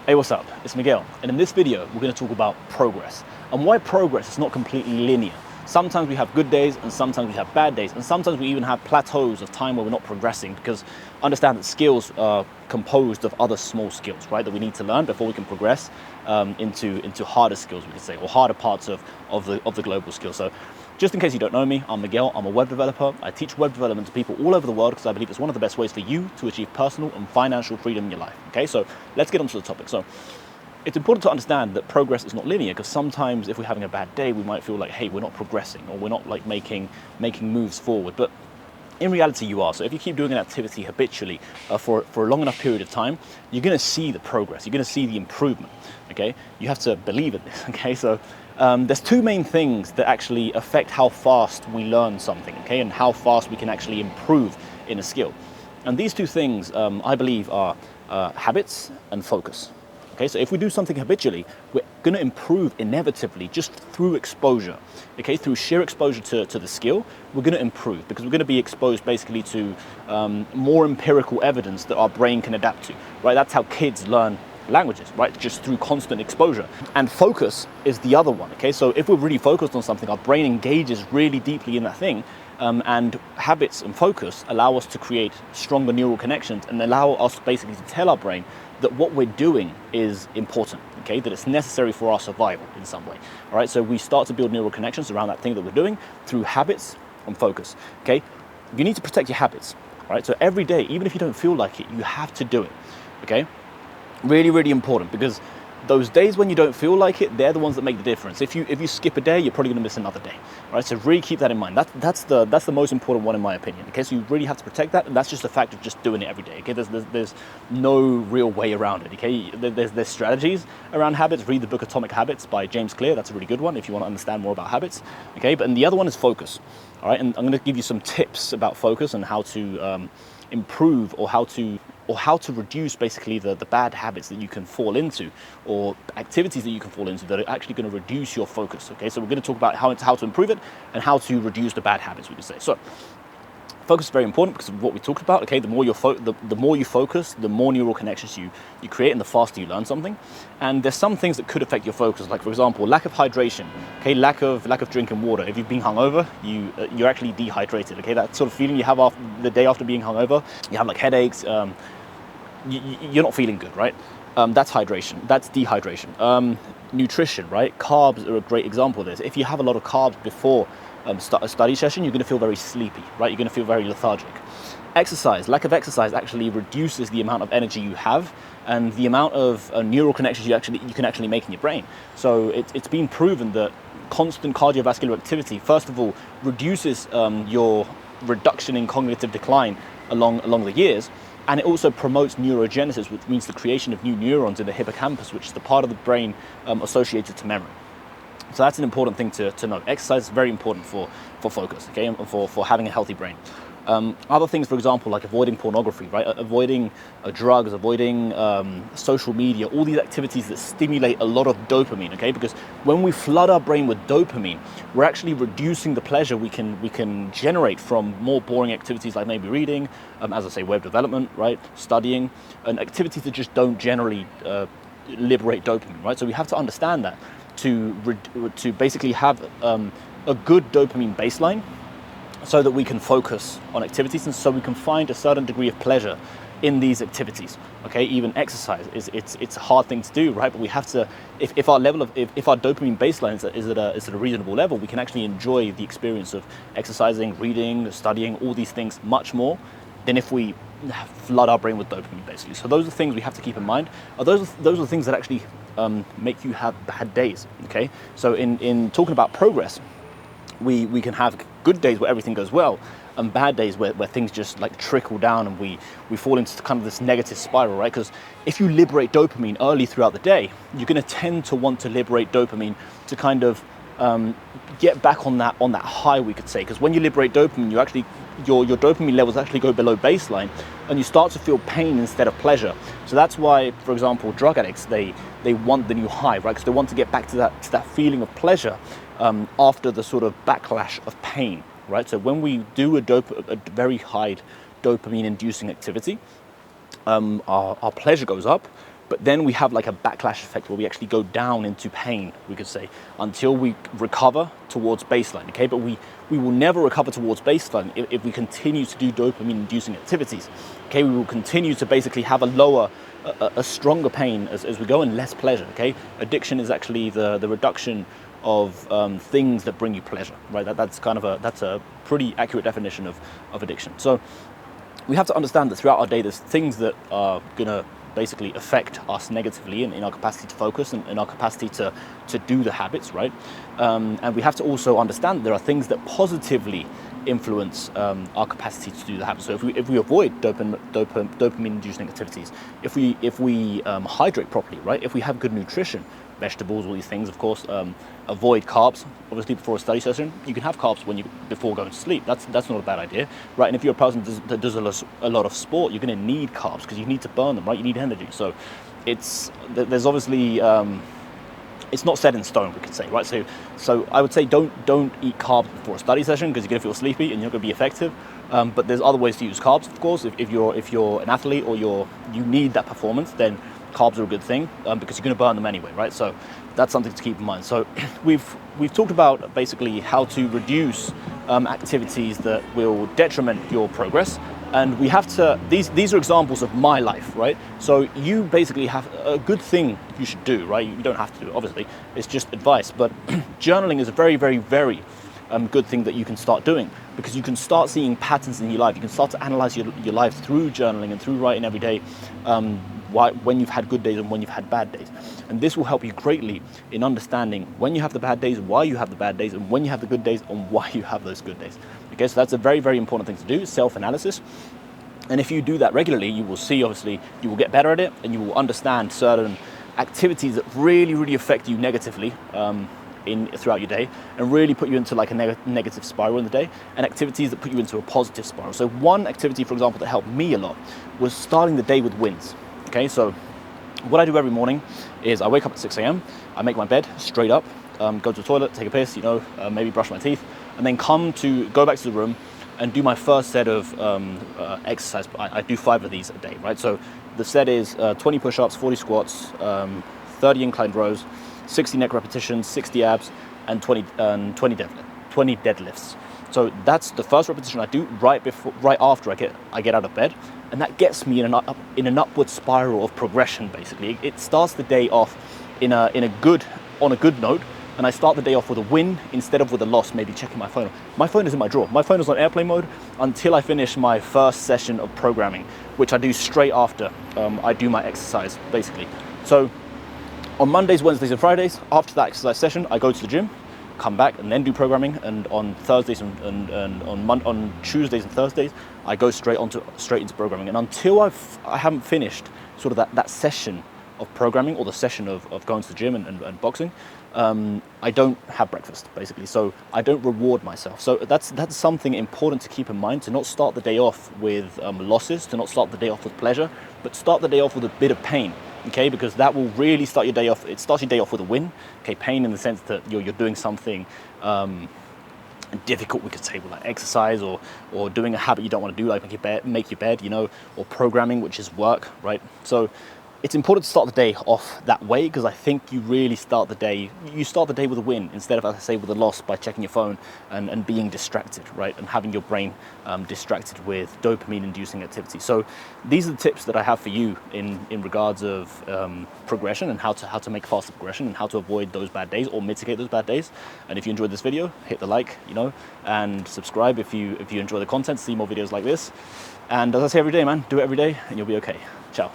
Hey, what's up? It's Miguel, and in this video, we're going to talk about progress and why progress is not completely linear. Sometimes we have good days and sometimes we have bad days, and sometimes we even have plateaus of time where we're not progressing, because understand that skills are composed of other small skills, right, that we need to learn before we can progress into harder skills, we could say, or harder parts of the global skills. So just in case you don't know me, I'm Miguel. I'm a web developer. I teach web development to people all over the world because I believe it's one of the best ways for you to achieve personal and financial freedom in your life. Okay, so let's get onto the topic. So it's important to understand that progress is not linear, because sometimes if we're having a bad day, we might feel like, hey, we're not progressing, or we're not like making moves forward. But in reality, you are. So if you keep doing an activity habitually for a long enough period of time, you're going to see the progress. You're going to see the improvement. Okay, you have to believe in this. Okay, so there's two main things that actually affect how fast we learn something. Okay, and how fast we can actually improve in a skill. And these two things, I believe, are habits and focus. Okay, so if we do something habitually, we're going to improve inevitably just through exposure. Okay, through sheer exposure to the skill, we're going to improve, because we're going to be exposed basically to more empirical evidence that our brain can adapt to. Right, that's how kids learn languages, right? Just through constant exposure. And focus is the other one. Okay, so if we're really focused on something, our brain engages really deeply in that thing. And habits and focus allow us to create stronger neural connections and allow us basically to tell our brain that what we're doing is important, okay, that it's necessary for our survival in some way. All right, so we start to build neural connections around that thing that we're doing through habits and focus. Okay, you need to protect your habits, right? So every day, even if you don't feel like it, you have to do it. Okay, really, really important, because those days when you don't feel like it, they're the ones that make the difference. If you skip a day, you're probably going to miss another day, right? So really keep that in mind. That's the most important one in my opinion. Okay, so you really have to protect that, and that's just a fact of just doing it every day. Okay, there's no real way around it. Okay, there's strategies around habits. Read the book Atomic Habits by James Clear. That's a really good one if you want to understand more about habits. Okay, and the other one is focus. All right, and I'm going to give you some tips about focus and how to improve, or how to reduce basically the bad habits that you can fall into, or activities that you can fall into that are actually going to reduce your focus. Okay, so we're going to talk about how to improve it and how to reduce the bad habits, we could say. So focus is very important because of what we talked about. Okay, the more you focus, the more neural connections you create, and the faster you learn something. And there's some things that could affect your focus, like for example, lack of hydration. Okay, lack of drinking water. If you've been hungover, you're actually dehydrated. Okay, that sort of feeling you have after the day after being hungover, you have like headaches. You're not feeling good, right? That's hydration. That's dehydration. Nutrition, right? Carbs are a great example of this. If you have a lot of carbs before a study session, you're going to feel very sleepy, right? You're going to feel very lethargic. Exercise, lack of exercise actually reduces the amount of energy you have and the amount of neural connections you can actually make in your brain. So it's been proven that constant cardiovascular activity, first of all, reduces your reduction in cognitive decline along the years. And it also promotes neurogenesis, which means the creation of new neurons in the hippocampus, which is the part of the brain associated to memory. So that's an important thing to know. Exercise is very important for focus, okay, and for having a healthy brain. Other things, for example, like avoiding pornography, right? Avoiding drugs, avoiding social media, all these activities that stimulate a lot of dopamine, okay? Because when we flood our brain with dopamine, we're actually reducing the pleasure we can generate from more boring activities like maybe reading, as I say, web development, right? Studying, and activities that just don't generally liberate dopamine, right? So we have to understand that to basically have a good dopamine baseline, so that we can focus on activities and so we can find a certain degree of pleasure in these activities. Okay, even exercise it's a hard thing to do, right? But we have to, if our dopamine baseline is at a reasonable level, we can actually enjoy the experience of exercising, reading, studying, all these things much more than if we flood our brain with dopamine, basically. So those are things we have to keep in mind. Those are the things that actually make you have bad days. Okay, so in talking about progress, we can have good days where everything goes well, and bad days where things just like trickle down, and we fall into kind of this negative spiral, right? Because if you liberate dopamine early throughout the day, you're going to tend to want to liberate dopamine to kind of get back on that high, we could say. Because when you liberate dopamine, your dopamine levels actually go below baseline, and you start to feel pain instead of pleasure. So that's why, for example, drug addicts, they want the new high, right? Because they want to get back to that feeling of pleasure after the sort of backlash of pain, right? So when we do a very high dopamine inducing activity, our pleasure goes up, But then we have like a backlash effect where we actually go down into pain, we could say, until we recover towards baseline, okay? But we will never recover towards baseline if we continue to do dopamine-inducing activities, okay? We will continue to basically have a stronger pain as we go and less pleasure, okay? Addiction is actually the reduction of things that bring you pleasure, right? That's a pretty accurate definition of addiction. So we have to understand that throughout our day, there's things that are gonna basically affect us negatively in our capacity to focus and in our capacity to do the habits, right? And we have to also understand that there are things that positively influence our capacity to do the habits. So if we avoid dopamine-inducing activities, if we hydrate properly, right? If we have good nutrition, vegetables, all these things, of course, avoid carbs. Obviously, before a study session, you can have carbs before going to sleep. That's not a bad idea, right? And if you're a person that does a lot of sport, you're going to need carbs because you need to burn them, right? You need energy. So there's obviously it's not set in stone, we could say, right? So I would say don't eat carbs before a study session because you're going to feel sleepy and you're not going to be effective. But there's other ways to use carbs, of course. If you're an athlete or you need that performance, then carbs are a good thing because you're going to burn them anyway, right? So that's something to keep in mind. So we've talked about basically how to reduce activities that will detriment your progress, and we have to. These are examples of my life, right? So you basically have a good thing you should do, right? You don't have to do it, obviously. It's just advice, but journaling is a very, very, very good thing that you can start doing because you can start seeing patterns in your life. You can start to analyze your life through journaling and through writing every day. When you've had good days and when you've had bad days. And this will help you greatly in understanding when you have the bad days, why you have the bad days, and when you have the good days and why you have those good days. Okay, so that's a very, very important thing to do, self-analysis. And if you do that regularly, you will see, obviously, you will get better at it and you will understand certain activities that really, really affect you negatively throughout your day and really put you into like a negative spiral in the day, and activities that put you into a positive spiral. So one activity, for example, that helped me a lot was starting the day with wins. Okay, so what I do every morning is I wake up at 6 a.m, I make my bed straight up, go to the toilet, take a piss, maybe brush my teeth, and then go back to the room and do my first set of exercise. I do 5 of these a day, right? So the set is 20 push-ups, 40 squats, 30 inclined rows, 60 neck repetitions, 60 abs, and 20 deadlifts. So that's the first repetition I do right after I get out of bed, and that gets me in an upward spiral of progression. Basically, it starts the day off on a good note, and I start the day off with a win instead of with a loss. Maybe checking my phone. My phone is in my drawer. My phone is on airplane mode until I finish my first session of programming, which I do straight after I do my exercise. Basically, so on Mondays, Wednesdays, and Fridays, after that exercise session, I go to the gym, come back and then do programming, and on Thursdays and on Tuesdays and Thursdays I go straight into programming. And until I haven't finished sort of that session of programming or the session of going to the gym and boxing, I don't have breakfast, basically. So I don't reward myself. So that's something important to keep in mind, to not start the day off with losses, to not start the day off with pleasure, but start the day off with a bit of pain. Okay, because that will really start your day off. It starts your day off with a win. Okay, pain in the sense that you're doing something difficult, we could say, like exercise or doing a habit you don't want to do, like make your bed, or programming, which is work, right? So it's important to start the day off that way, because I think you really start the day with a win instead of, as I say, with a loss by checking your phone and being distracted, right? And having your brain distracted with dopamine-inducing activity. So these are the tips that I have for you in regards of progression and how to make faster progression and how to avoid those bad days or mitigate those bad days. And if you enjoyed this video, hit the like, and subscribe if you enjoy the content, see more videos like this. And as I say every day, man, do it every day and you'll be okay. Ciao.